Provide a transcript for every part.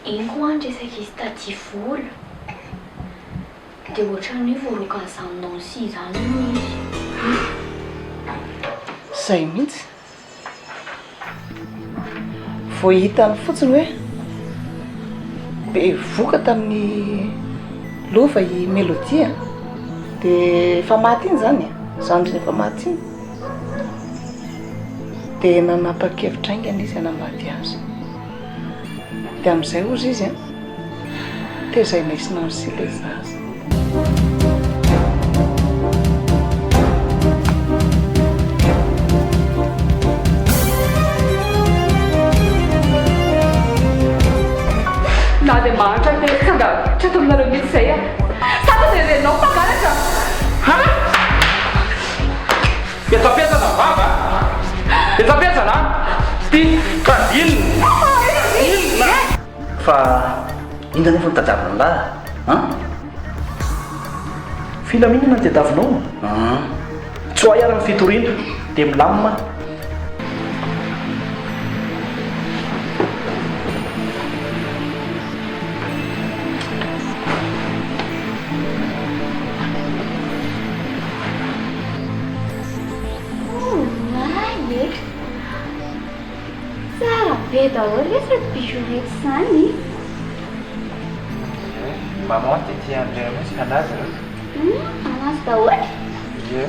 Iny koa andresaka izy taty vola. Dia ohatran'ny voaroka zanonao sy izany izy. Zay mihitsy. Vao hitany fotsiny hoe be voka tamin'ny lova I melodia dia efa maty iny zany zany rehefa maty iny dia nanapa-kevitra aingana izy hanambady azy dia amin'izay ozy izy tezaina isinao sy ilay zaza. Na dia mahatra tetsanga trato aminareo mihitsy izay a. Sata dia renao mpangalatra. Ha? Petsapetsana vava? Petsapetsana? Ty ka inona? Inona? Fa inona nefa nitadiavina lahy? Filaminana ny tadiavinao? Tsy ho ahy ary ny fitoriana dia milamina. Be daholo rehefa bijo rehetra izany. Maman dia tia Andrea mihitsy anazy reo. Anazy daholo? Ie.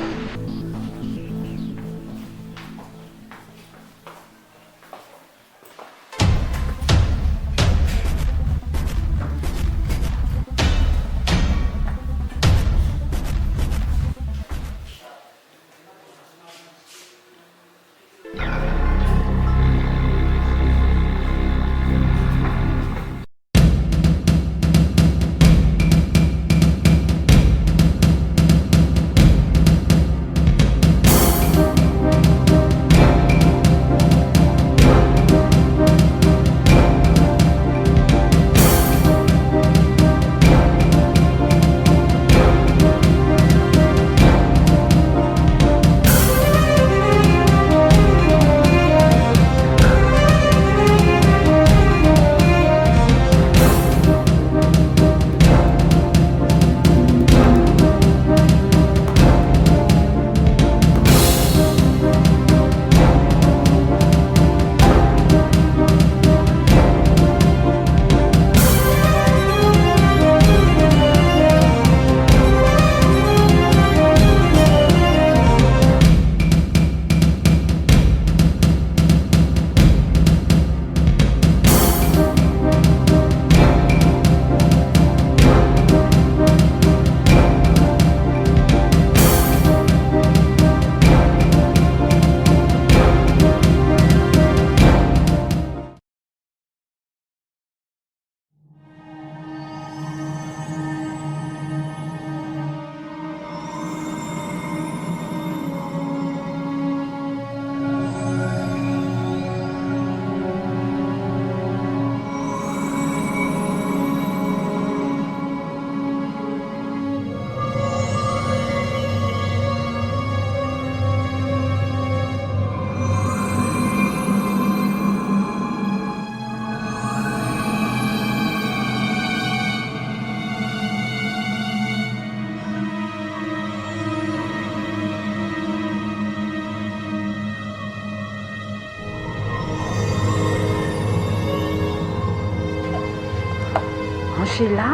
Angela,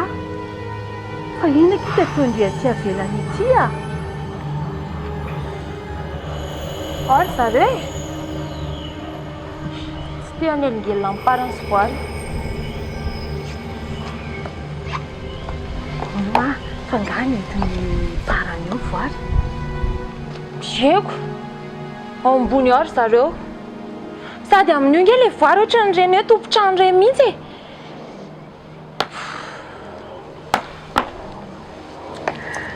fa inona kita tondry aty avelany ity a? Ry zareo tsy tia anelingely amparany sy voary. Ma, fa ngany entiny parany eo voary. Eko, ao ambony ao ry zareo. Sady amin'io nge le voary ohatran'ny reny hoe tompotrano reny mihitsy e.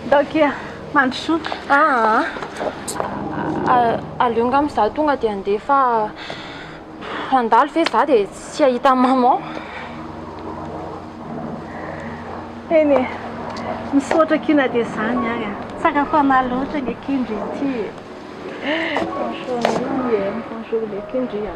Daokia, mandrosoa. Aleo ngam za tonga dia andeha fa andalo ve za dia tsy ahita maman. Eny, misaotra kina dia izany ary a. Tsaka fanahy loatra ny kindry ity. Franchement le kindry a.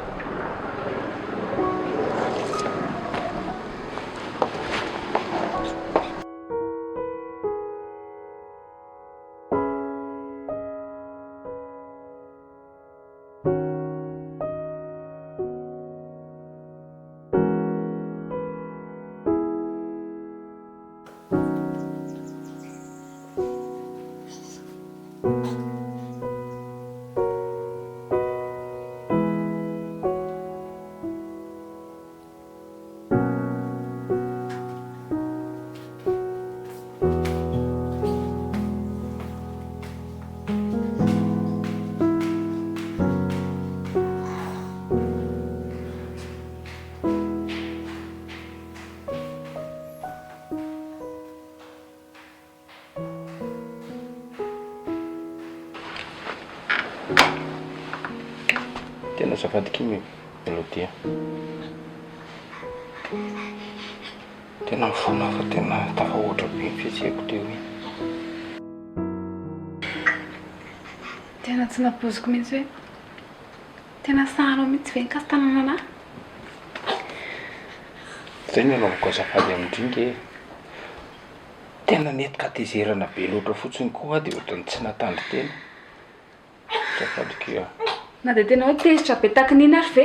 tena zafadiky melodia tena mifona fa tena tafahoatra be fihetsehako teo hoe tena tsy napoziko mihitsy hoe tena sahanao mihitsy ve nikasy tanana anahy zay ny anaovako azafady amindringe tena netika tezerana be loatra fotsiny koa dia ohatrany tsy natandry tena zafadiky na dia tena hoe tezitra be takin'iny ary ve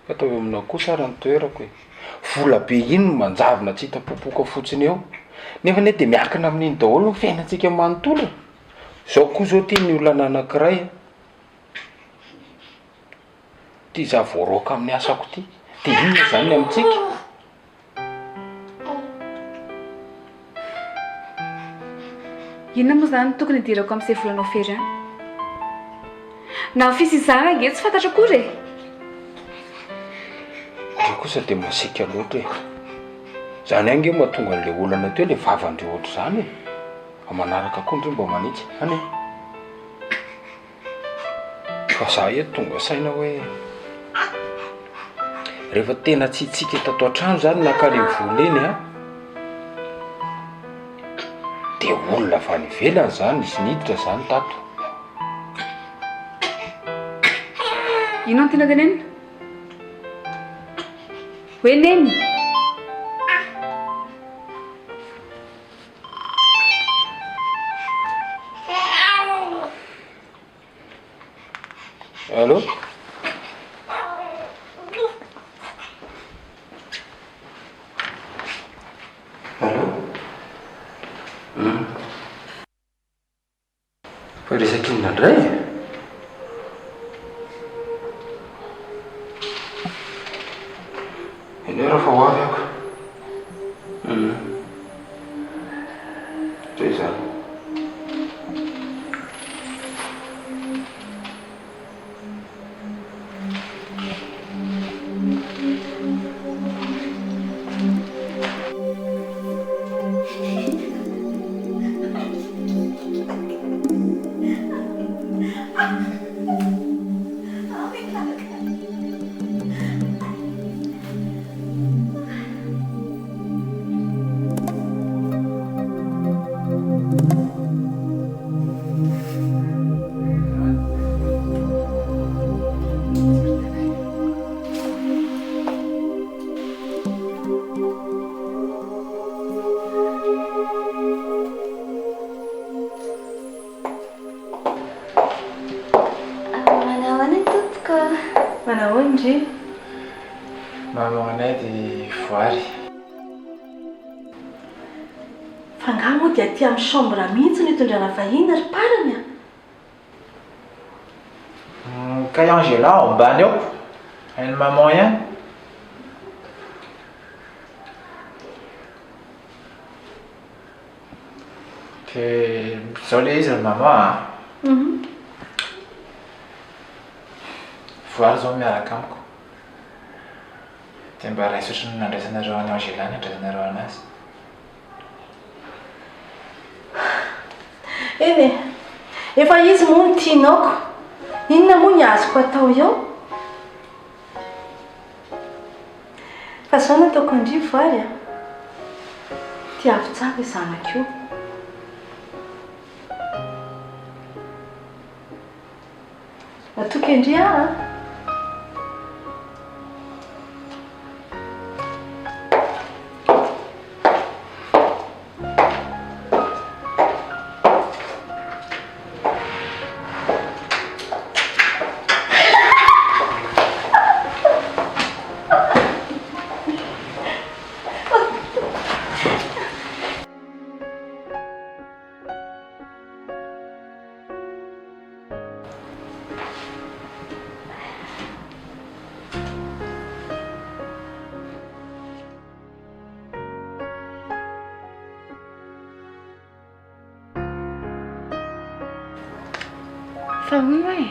fatao eo aminao koa sara ny toerako hoe vola be iny no manjavona tsy hitapopoka fotsiny eo nefa ne dia miakina amin'iny daholo ny fiainantsika manontolo zao koa zao tia ny olana anankiray tia za voaroaka amin'ny asako ty dia inona zany ny amintsika inona moa zany tokony hidirako amin'izay volanao fery any na fisizana ange tsy fantatra kory e re kosa dia masika loatra e zany ange mahatonga an'ilay olana teo ilay vavandre oatra zany e amanaraka koa ndre mba manitsy any fa za eto tonga saina hoe rehefa tena tsy hitsika tato an-trano zany nakale vola eny a dia olona fa nivelany zany izy niditra zany tato ino no tena tenenina hoe neny allo fa resaky inona indray eny raha fa ho avy ako zay zany mamanay dia voary fa ngaha moa dia aty amin'ny chambre mihitsy ny hitondrana vahiny ary parany ka Anjely ao ambany ao hainy maman ihany dia zao le izy ry maman voary zao miaraka amiko dia mba raisy otrany nandraisanareo any Anjely any andraisanareo anazy eny e efa izy moa ny tianaoko inona moa ny azoko atao eo fa zao nataoko indri voary a tia avy tsara zanako natoky indri a fa hono e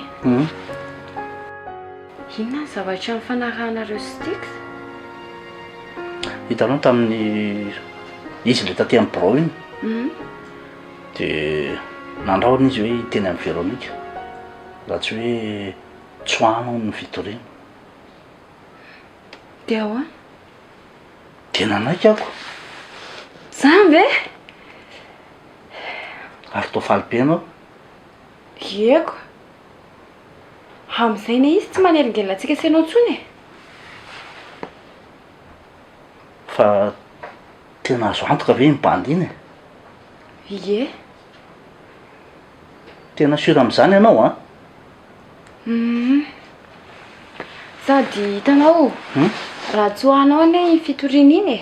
inona ny zavatra mifanarahanareo stika hitanao tamin'ny izy le taty amin'ny bro iny dia nandraona izy hoe teny amin'ny Véronika raha tsy hoe tsoano ny vitorina dia ahoa tena naiky ako zany ve ary tao faly-be anao ieko amin'izay ne izy tsy manelingelina antsika sy ianao ntsony e fa tena azo antoka ve mibandy iny e ie tena sura amin'izany ianao a sady hitanao raha tsy hoanao ane fitoriana iny e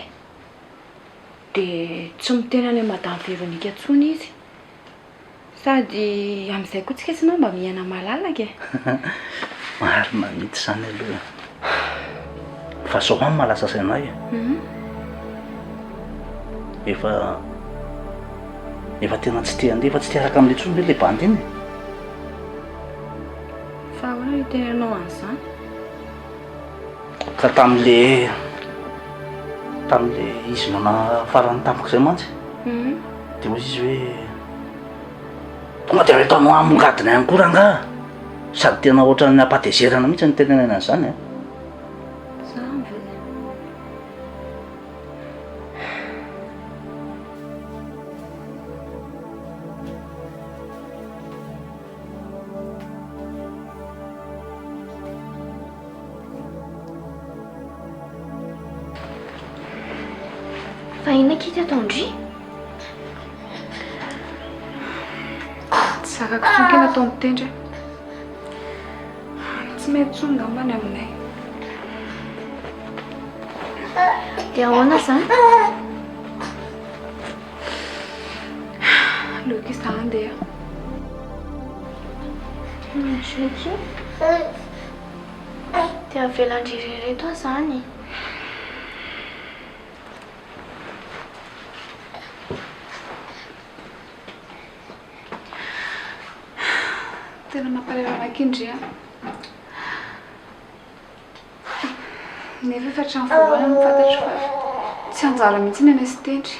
dia tsy miteny any madame Véronika ntsony izy sady amin'izay koa tsika sinao mba miaina malalaka e marina mihitsy izany aloha fa zao any malasa sainay efa tena tsy te andeha fa tsy tiaraka amin'le tsony le bandy iny fa ahoana itenenao an'izany ka tamin'le izy mana farany tampoko izay mantsy dia ozy izy hoe tonga dia rehetanao amongadina ihany koa ranga sady tena ohatran'ny ampatezerana mihitsy ny tenenena an'izany e zany ve fa ina kity ataondry tsy zakako tsonkena atao mitendry tsy mety tsonga ambany aminay dia ahoana zany aleoko izy zany andeha jeky dia avelandrirereto a zany tena mampareranakindria nefa efa hatrany voalohany mifantatry fa tsy anjara mihitsy ny anay sy tendry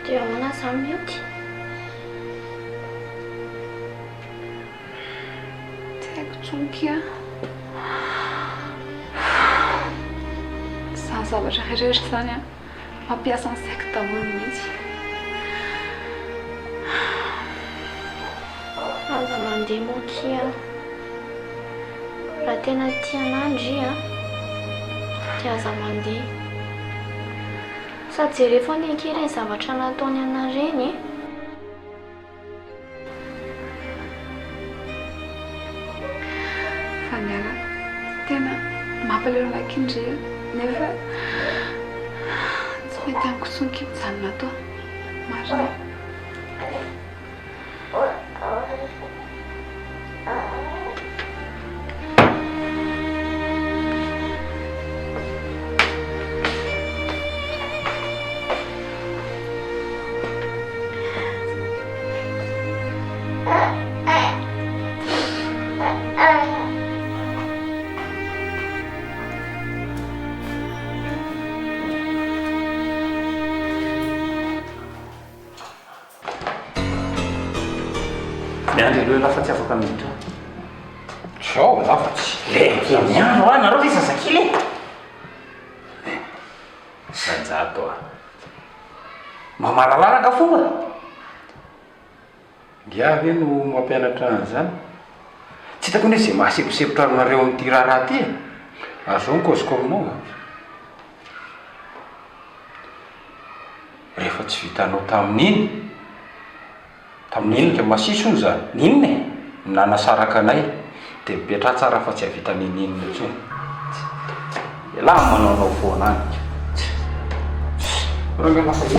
dia ahoana zany mioty tsy haiko tsonkia zany zavatra rehetra zany a mampiasa ny saiko daholo mihitsy aza mandeha mokia raha tena tianandry a dia aza mandeha sady jereo foana ankely ny zavatra nataony ana reny fa niala tena mampaleronakindria nefa tsy mety amiko tsonky mijanona atao marina miandry aloha lafa tsy afaka miditra zao lafa tsy le miandro a nareo fa zazakely sanjato a mamalalalaka fomba giavy no mampianatra an'izany tsy hitako hoe zay mahasebosebotra anareo amin'ity raharaha ty azao ny koziko aminao rehefa tsy vitanao tamin'iny le masiso ony zany ninona e nanasaraka anay dia mipetra tsara fa tsy havita ninina intsony la manaonao foanany ranga lafa ty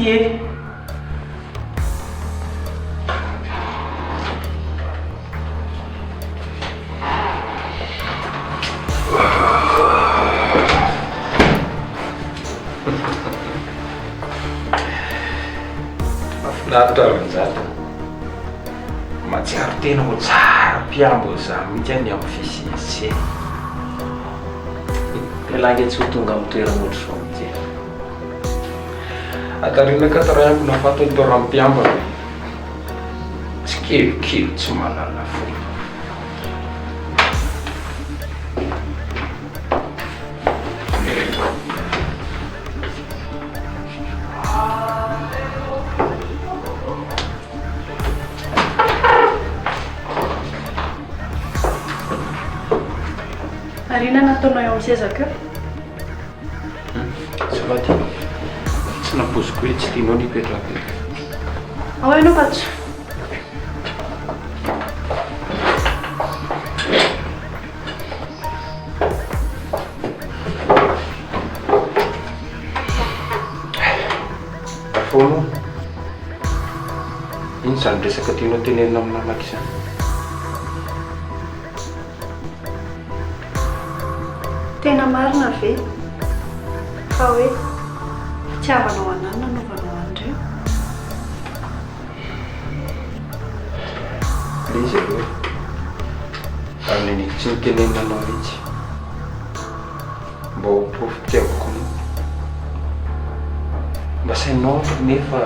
e nahatrarinzato matsiaro tena ho tsara mpiambo za mihitsy any amin'ny fisisy elange tsy ho tonga amin'ny toerana ohatry zao mihitsy atarina ka tarayako nafatony tao raha-mpiambana tsy kelikely tsy mahalala fo. Arina nataonao eo amin'ny sezaka eo? Tsy vady tsy napoziko hoe tsy tianao nipetraka eto. Ao ianao patso. Fono iny zany resaka tianao tenenina amin'ny namako izany. Tena marina ve fa hoe fitiavanao anahy nanaovanao andreo? Le izy aloha amin'ny tsy nitenenina anao mihitsy mba ho profitiavako anao. Mba sainao nefa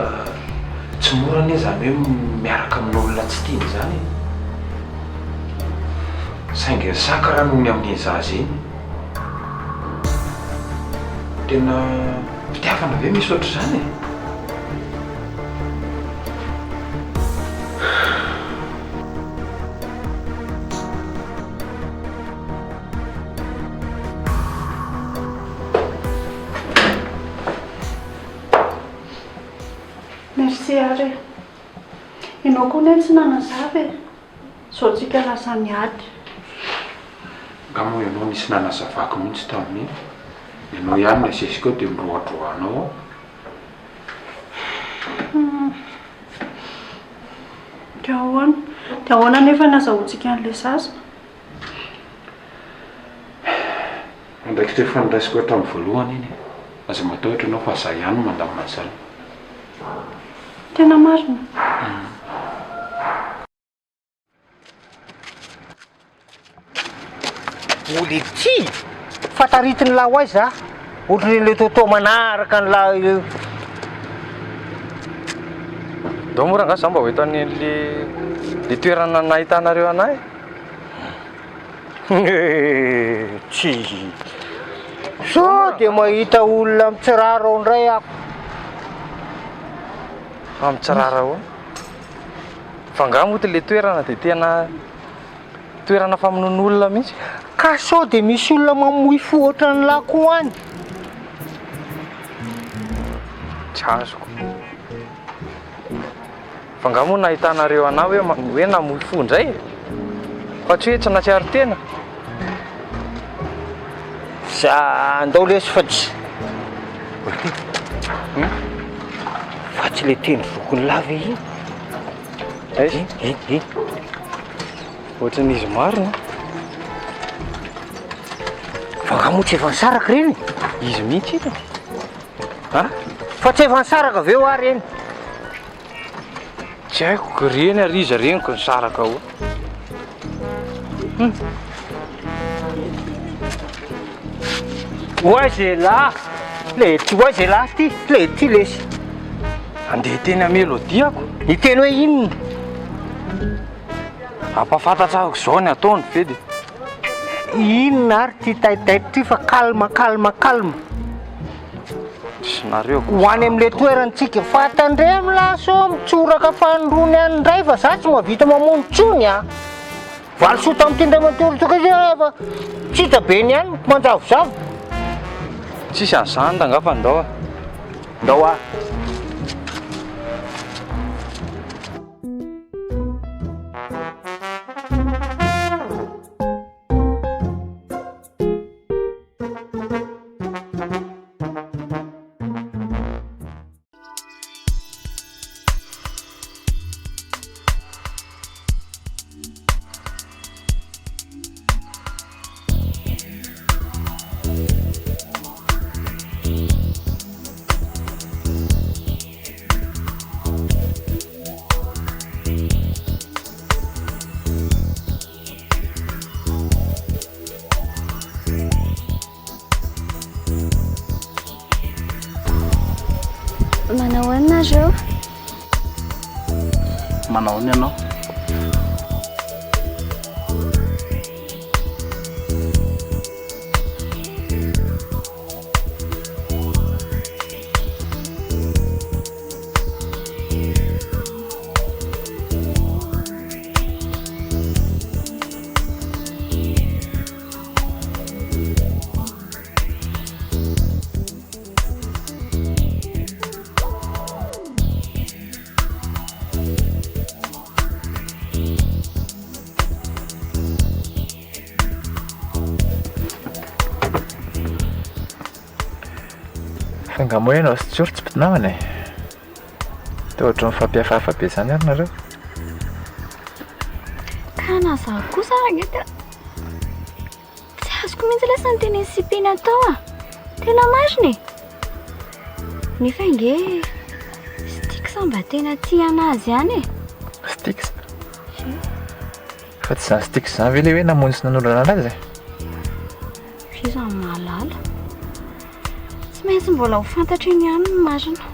tsy mora anie zany hoe miaraka amin'olona tsy tiany zany. Saingy saka raha nohony amin'ny zaza iny. Tena fitiavana ve misy ohatr' izany e? Merci Iray. Ianao koa ny tsy nanazava e. Sao tsika lasa niady. Angamba ianao nisy nanazavako mihitsy tamin'iny. Ianao ihany na sesika eo dia miroadroanao ao. Dia ahoana nefa nazahoantsika an'ilay zaza? Andraikitra efa niraisiko hatramin'ny voalohany iny. Aza matahotra ianao fa zaho ihany mandamina an'izany. Tena marina. Oly ty fataritiny lahy hoay za ohatran'ilay totao manaraka ny lahy io. Dao mora nga za mba hoetan'le toerana nahitanareo anahy. Tsy so dia mahita olona mitsirara ao indray ako. Mitsirara ao fa nga moa le toerana dia tena toerana famonoan'olona mihitsy. Ka sao dia misy olona mamohy fo ohatran'ny lahy koa any. Tsy azoko fa nga moa nahitanareo anahy hoe namohy fo indray fa tsy hoe tsy natsiaro tena. Za andao lesy fa tsy fa tsy le teny vokony lava iny. Ohatran'izy marina fa nga moa tsy efa nisaraka reny. izy mihitsy ito. Fa tsy efa nisaraka avy eo ary reny. Tsy haiko reny ary izy reniko nisaraka ao. Hoay zay lahy le ty hoay zay lahy ty le ty lesy Andeha teny melodiako hiteny hoe inona ampafantatrako zao ny ataony vedy. inona ary ty taitaitra ty fa kalma kalma kalma sy nareo ho any amin'le toerantsika fatandray milaso mitsoraka fandrony any indray fa za tsy mahavita mamono tsony a valosoa tamin'ity ndray matoritoka izy fa tsy hita be ny any manjavozavo. tsisy an'izany tangapa ndao ndao a Manao ahoana zareo? Manao ahoana ianao? Fangamo ianao sy tsory tsy mpinamana e. Teo ohatry ny fampiafafa be izany ary nareo. Ka na zaho kosa rageta. Tsy azoko mihitsy ilay santeny sipina tao ah. Tena marina e. Nefa nge stick sa mba tena tia anazy ihany e. Stick fa tsy izany stick izany ve le hoe namonjy sy nanorana anazy e? Fizany mahalala. Tsy maintsy mbola ho fantatry iny ihany ny marina.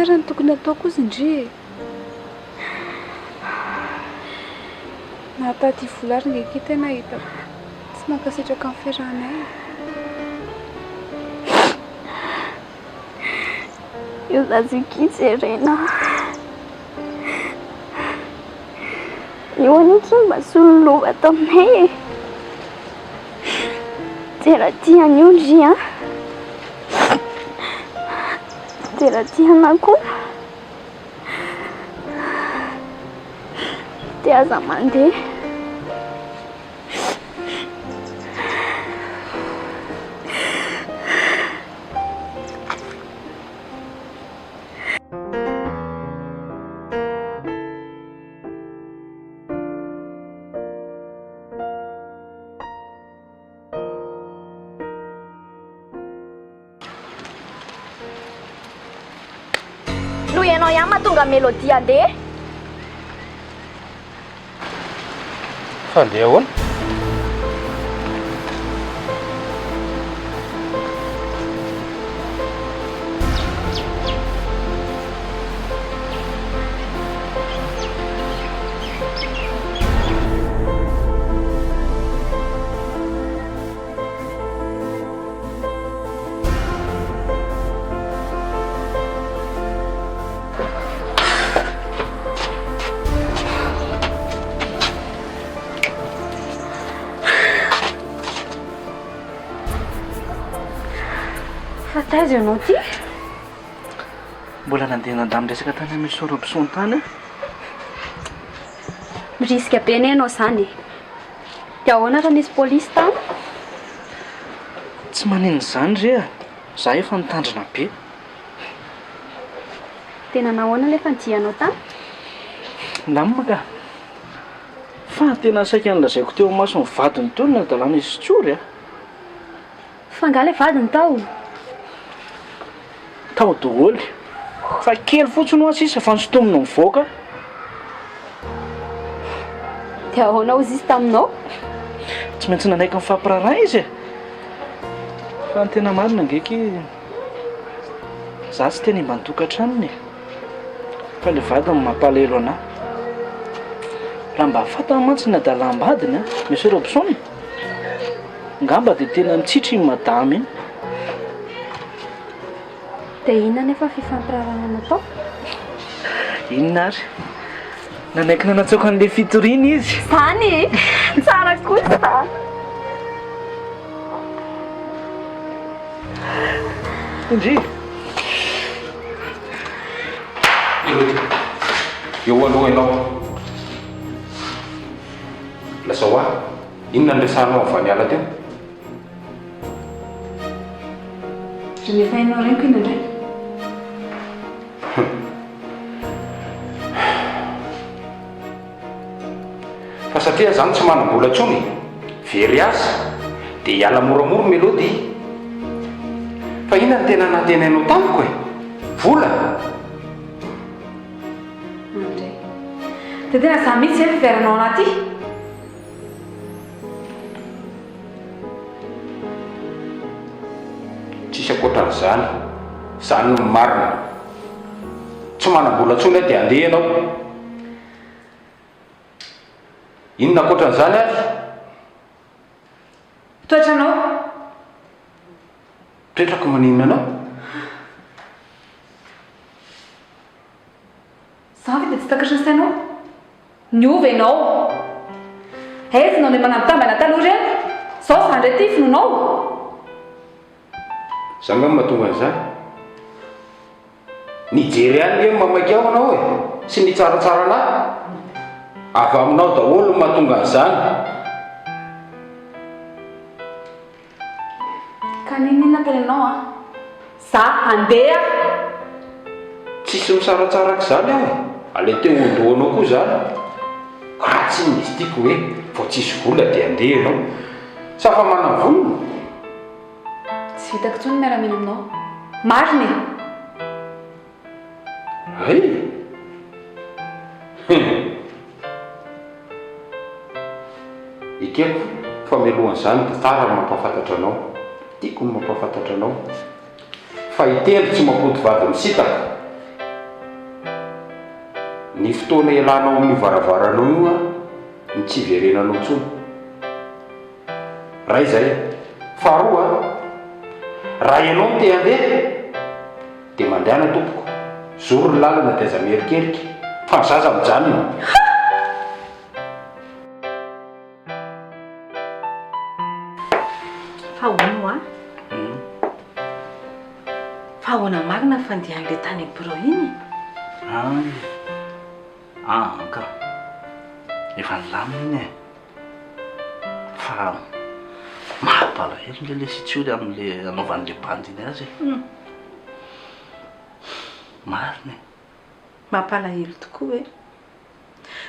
Raha ny tokony ataoko izy indri nahataty volary ngeky tena hita tsy mankasitraka amin'ny fiarahanay. Io zazikitsy irena. Io aniki mba sololova taminay e. Tena tiany io ndry a. Tena tiana koa. Te aza mandeha. No ianao ihany mahatonga melody andeha. Fa andeha ahoana? Taiza ianao ty? Mbola nandeha nandamy resaka tany misy sorobison-tany a. Miriska be ne ianao izany e. Dia ahoana raha nisy polisy tany? Tsy maninona izany re a. Za efa nitandrina be. Tena nahoana ilay fandianao tany? Lamina ka. Fa tena saika nilazaiko teo maso ny vadiny teo ny dalàna izy tsory a. Fa nga ilay vadiny tao? Tao daholo. Fa kely fotsiny ho sisa fa nisotominy mivoaka. Dia ahoana ozy izy taminao? Tsy maintsy nanaiky mifampiraharaha izy e. Fa ny tena marina ngeky za tsy tena mba nitokantranony. Fa ilay vadiny mampalahelo anahy. Raha mba fatany mantsy ny adalam-badiny a, Monsieur Robson. Ngamba dia tena mitsitry iny madama iny. Dia inona nefa fifampirarahana tao? Inona ary? Nanaiky nanatsoaka an'ilay fitoriana izy. Izany! Tsara kosa! Indri. Eo aloha ianao. Lazao aho, inona nresanao avy any ala teo? Rehefa hainao reniko iny indray. Fa satria zany tsy manam-bola ntsony, very asa dia hiala moramora melody. Fa inona ny tena natenainao tamiko e? Vola? Andray. Dia tena za mihitsy zay fiveranao anaty. Tsisy akoatran'izany, zany no marina. Tsy manam-bola ntsony dia andeha ianao. Inona akoatran'izany ary? Toetranao. Toetrako maninona anao? Za dia tsy takatra ny sainao. Niova ianao. Aizinao ilay manambitambaina taloha ireny. Zao zandray ty finonao. Za nga mahatonga an'izany. Nijery any hoe mamaky aho anao e, sy nitsaratsara anahy. Avy aminao daholo no mahatonga an'izany. Ka ninona tenanao a? Za andeha. Tsisy misaratsaraka izany aho e. Aleo teo ondohanao koa zany. Ka tsy misy tiako hoe vao tsisy vola dia andeha ianao. Sa fa manana vola? Tsy vitako intsony miara-mina aminao. Marina e. Hay! Ikeko fa mialohan'izany tsara ny mampafantatra anao. Tiako ny mampafantatra anao. Fa itelo tsy mampody vady misitaka. Ny fotoana ialanao amin'ny varavaranao io a, ny tsy verenanao intsony. Ray izay. Faharoa, raha ianao no te handeha dia mandehana tompoko. Zoro ny lalana dia aza miherikerika. Fa ny zaza mijanona. Fa hono a? Fa ahoana marina fandehan'ilay tany birao iny? Ka efa nilamina iny e. Fa mampalahelo nge le sitsioly amin'le anaovan'le bandy iny azy e. Marina e. Mampalahelo tokoa hoe.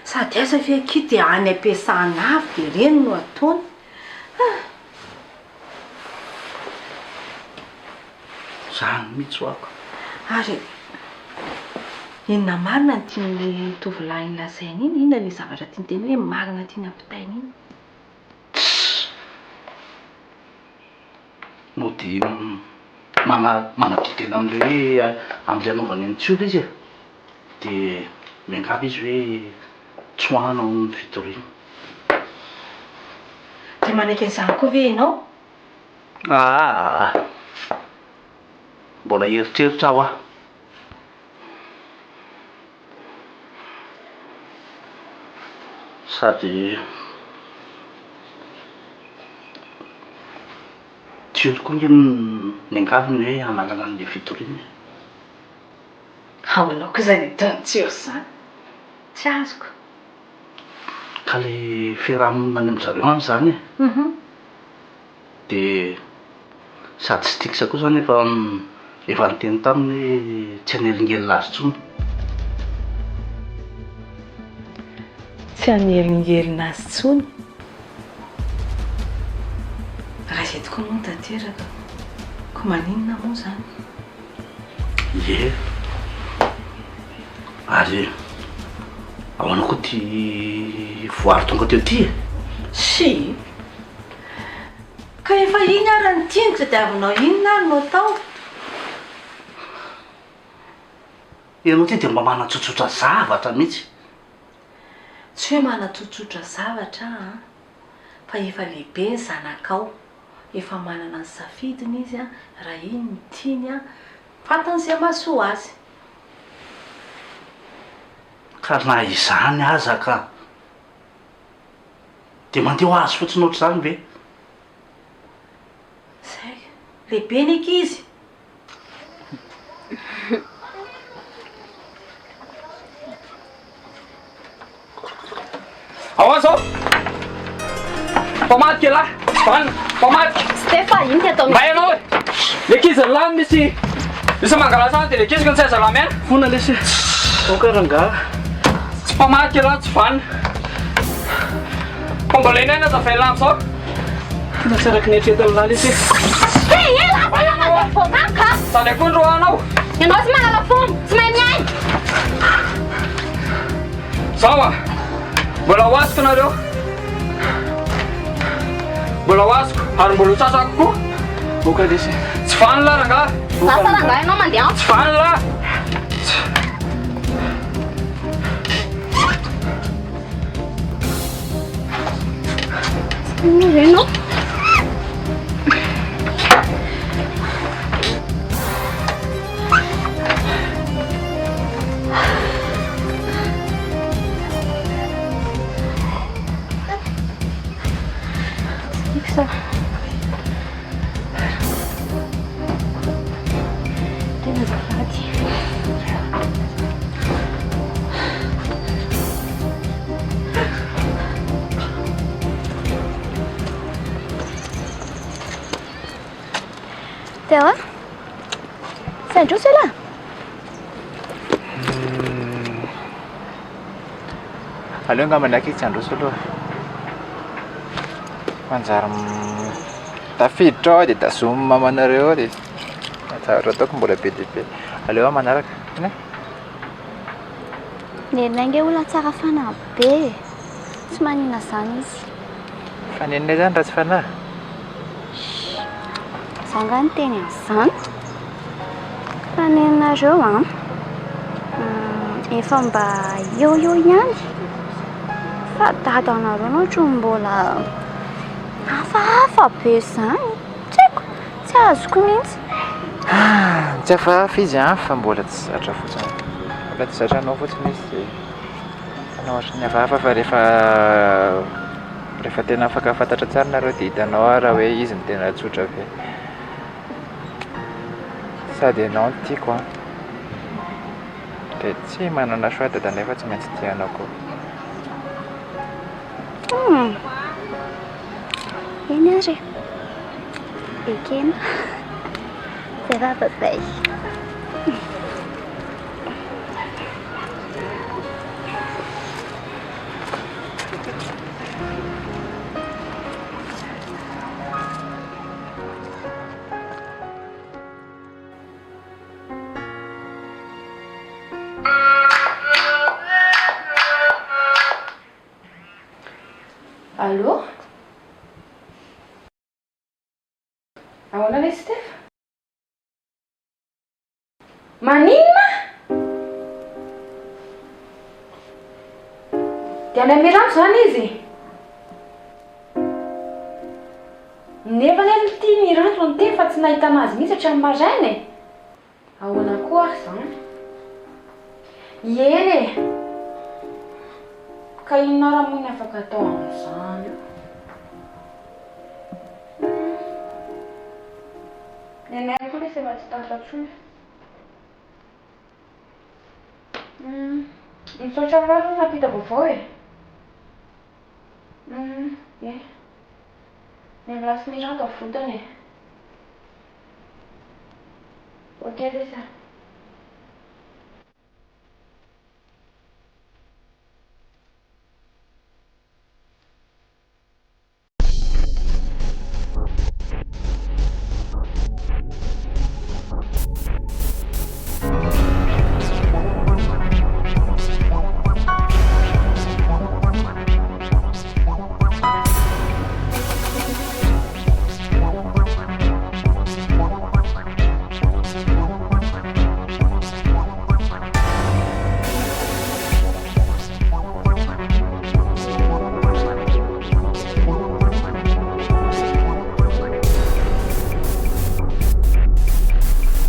Sady asa feky dia any am-piasana avy dia reny no ataony. Zany mihitsy hoako. Ary inona marina ny tian'ilay tovolahy lazainy iny? Inona ilay zavatra tiany teny hoe marina tiany ampitainy iny? Mody manadidina amin'le hoe amin'le anaovany ny tsiolo izy e. Dia miangava izy hoe tsoahana ny fitoriana. Dia manaiky an'izany koa ve ianao? Mbola eritreritra aho a. Sady tsiolo koa nge niangaviny hoe hanalana an'le fitoriana. Ahoanao koa izany ataony tsiolo izany? Tsy azoko. Ka le fiarahamonina any amin'izareo any zany e. Dia sady tsy tikisa koa zany efa niteny taminy hoe tsy hanelingelina azy intsony. Tsy hanelingelina azy intsony? Raha izay tokoa moa tanteraka. Ko maninona moa zany? Ie. Ary ahoana koa ty voary tonga teo ty e? Si. Ka efa iny ara ny tiany tadiavinao inona ary no atao? Ianao ty dia mba manatsotsotra zavatra mihitsy. Tsy hoe manatsotsotra zavatra fa efa lehibe ny zanakao. Efa manana ny safidiny izy raha iny ny tiany fantany izay mahasoa azy. Ka na izany aza ka dia mandeha ho azy fotsiny ohatr'izany ve? Zay, lehibe ny ankizy. Ao aza ao! Pamaty kely lahy. Vanina. Pamaty. Stefa, ino ty atao? Mba ianao e. Le kizy lahy misy mangalasana dia le kizy ka ny tsy salama ihany. Fona lesy. Okaranga. Tsy pamaty kely lahy, tsy vanina. Pambolena aina ta failamy sao. Tena tsaraky nieritreretana lahy lesy. Ela, manana fomaka. Sady koa ndro anao. Ianao tsy manana fomo, tsy mahay miaina. Zao a. Mbola hoasiko nareo. Mbola hoasiko ary mbola hotsasako koa. Oka lesy. Tsy vanina lahy rangahy. Lasa rangahy ianao mandeha. Tsy vanina lahy. Reno. Isso. Tem vontade. Tela? Sandro sei lá. Aleo angamba ndraiky tsy androso aloha. Manjary tafiditra ao dia tazoma mamanareo ao dia zavatra ataoko mbola be dia be. Aleo aho manaraka. Ina? Nenange olona tsara fanahy be. Tsy manina zany izy. Fanenina zany raha tsy fanahy. Zanga ny teny an'izany. Faneninareo efa mba eo ihany. Fa dadanareo no ohatry mbola hafahafa be izany. Tsy haiko, tsy azoko mihitsy. Tsy hafahafa izy fa mbola tsy zatra fotsiny. Mbola tsy zatranao fotsiny izy dia anao ohatran'ny hafahafa fa rehefa tena afaka fantatra tsara nareo dia hitanao raha hoe izy ny tena tsotra be. Sady ianao no tiako a. Dia tsy manana choix dada nefa tsy maintsy tianao koa. Eny ary. Ekena. Zay vavazay. Allô? Ahoana ilay Stefa? Maninona? Dia any Amirano zany izy? Nefa ny tia Mirano ny teny fa tsy nahita anazy mihitsy hatramin'ny maraina e. Ahoana koa ary zany? Eny e. Ka inona raha moa ny afaka atao amin'izany? Nenay koa ilay efa tsy tantatrony. Misaotra aminareo nampita vaovao e. Ie. Ny lasy Mirano ao fotony e. Ok desa.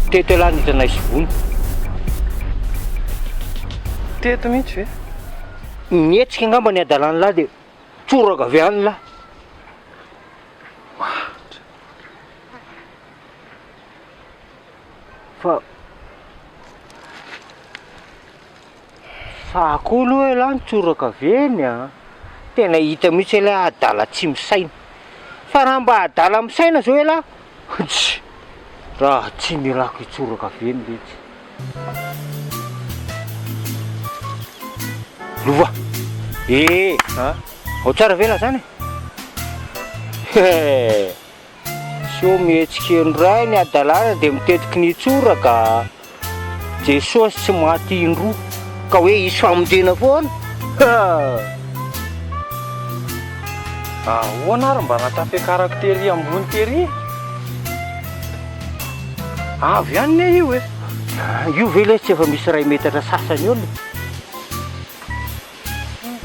Teto lahy nitanay sivony. Teto mihitsy ve? Nietsika angamba ny adalany lahy dia tsoraka avy any lahy. Fa sako aloha lahy nitsoraka avy eny a. Tena hita mihitsy ilay adala tsy misaina. fa raha mba adala amin'ny saina zao ela tsy raha tsy milako hitsoraka veny letsy lova ao tsara vela zany so mihetsika ndray ny adalàna dia mitetiky nitsoraka jesosy tsy maty indroa ka hoe isy famondena foana ahoana ary mba natafiakarako tery ambony tery avy ihany ne io e io vela tsy efa misy ray metatra sasany eo le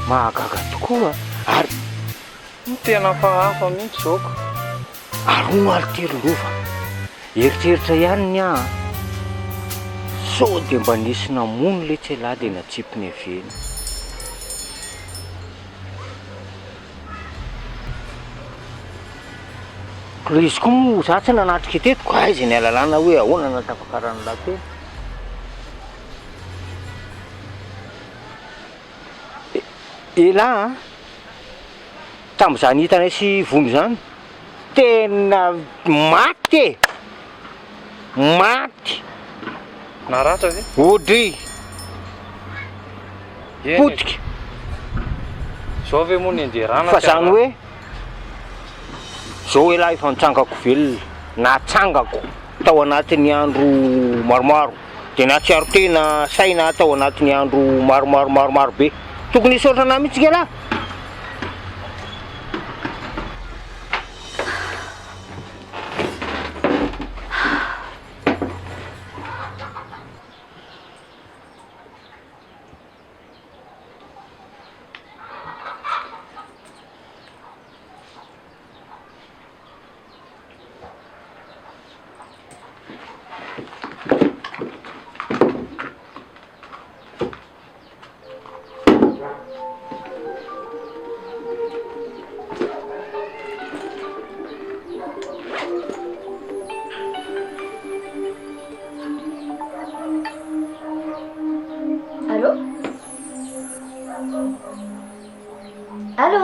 mahagaga tokoa ary tena fahafa mihitsy zaoko aroa aly telo lova eritreritra ihany ny a so dia mba nisy namono le tsy lahy dia natsipiny aveny izy koa mo za tsy nanatrika tetiko aiza ny alalàna hoe ahoana natafakarany lahateny ela tamin'iza nihitanay sy vomy zany tena maty maty naratra ve odry potika zao ve moa ny anjerana fa zany hoe zao elahy efa nitsangako velona natsangako tao anatin'ny andro maromaro dia natsiaro tena saina tao anatin'ny andro maromaro be tokony hisaotrana mihitsy ke lahy Allô?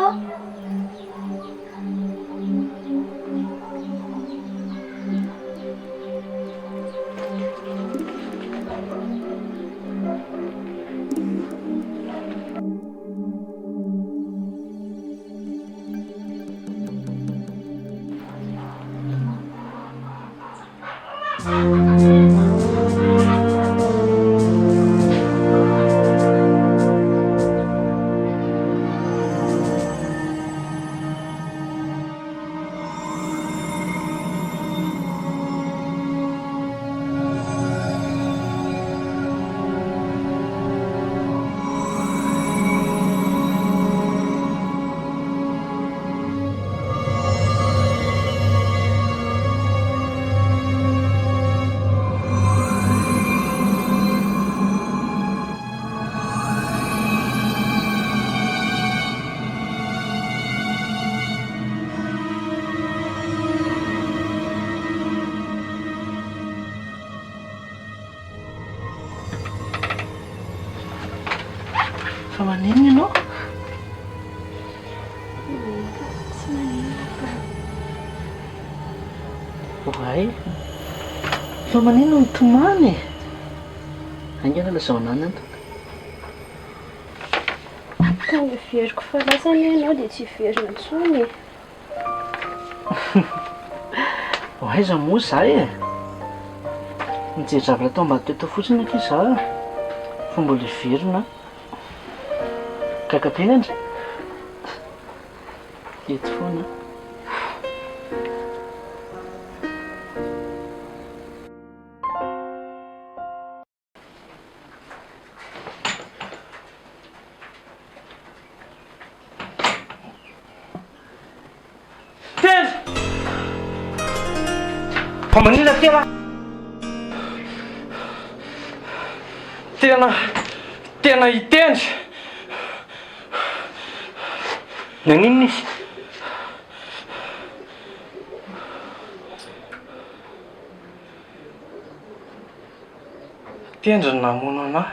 Fa manino ianao? Tsy manino. Oay. Fa manino mitomany? Angana lazao anana to. Tonga veriko fa lasany ianao dia tsy verina intsony. Aiza moa zahay e? Mijery tao ambady teto fotsiny aky za fa mbola verina. Kakapena andry? Eto foana. Pamanina tela tena hitendry naninona izy tendry ny namono anahy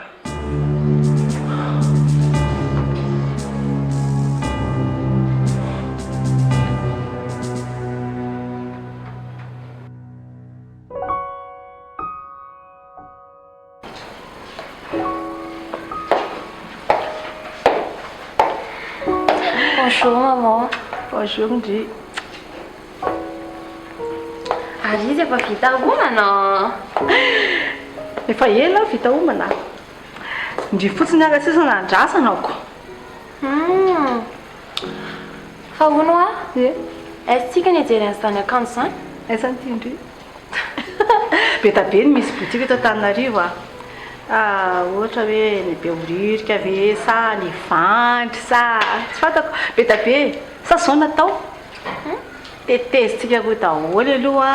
Bonjour maman. Bonjour ndry. Ary izy efa vita homana. Efa ela vita homana. Ndry fotsiny aga sisa nandrasanako. Fa hono a? E Esitsika ny hijery an'izany akanjo izany? aiza nyity ndry. Be tabe ny misy boutique eto Antananarivo a. Ohatra hoe ny beoririka ve sa ny vandry sa tsy fantako. Be tabe sa zao natao tetezitsika ho daholo aloha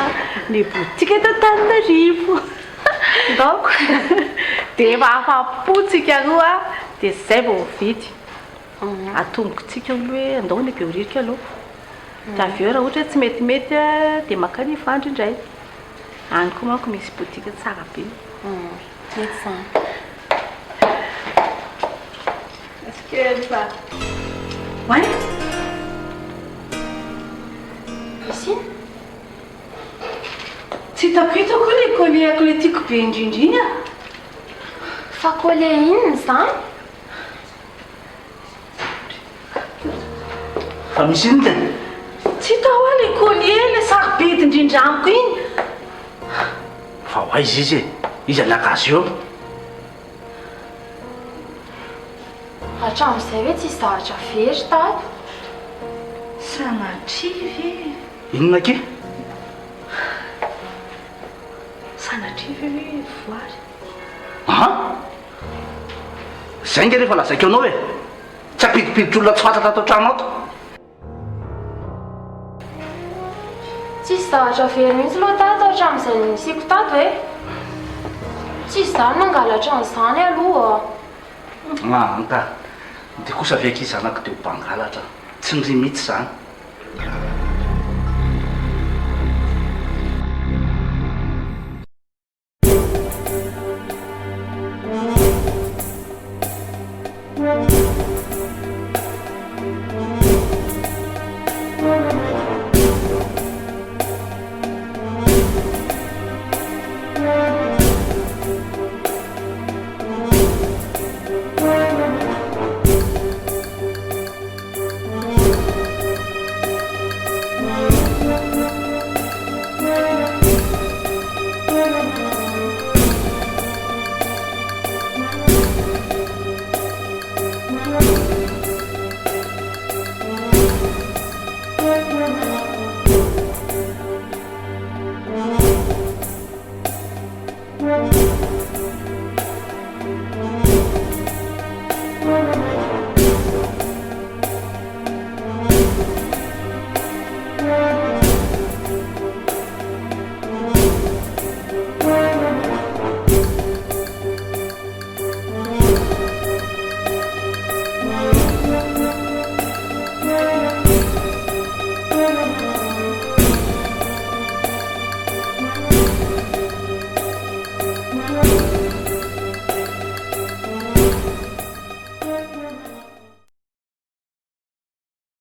ny boutique eto Antananarivo. Donc de mahafapotsika aloha dia zay vao vidy. Atombontsika aloha hoe andao ny beoririka aloha. Da avy eo raha ohatra hoe tsy metimety dia maka ny vandry indray. Any koa manko misy boutique tsara be. Mety izany. Kely fa. Wai? Isy? Tsy hitako hitako ilay collier ilay tiako be indrindra iny a. Fa collier inona izany? Fa misy iny tena? Tsy hitao hoe ilay collier ilay sarobidy indrindra amiko iny. Fa ho aiza izy e? Izy anakazy eo. Hatramin'izay hoe tsisy zavatra very tato. Sanatrivy. Inona ke? Sanatrivy hoe voary. Zay nge rehefa lazaiko anao hoe tsy ampidipiditra olona tsy fantatra ato an-trano ato. Tsisy zavatra very mihitsy loha tato hatramin'izay nisiko tato e. Tsisy izany mangalatra an'izany aloha. Anka, dia kosa ve ankizy zanako dia ho mpangalatra. Tsy niri mihitsy izany.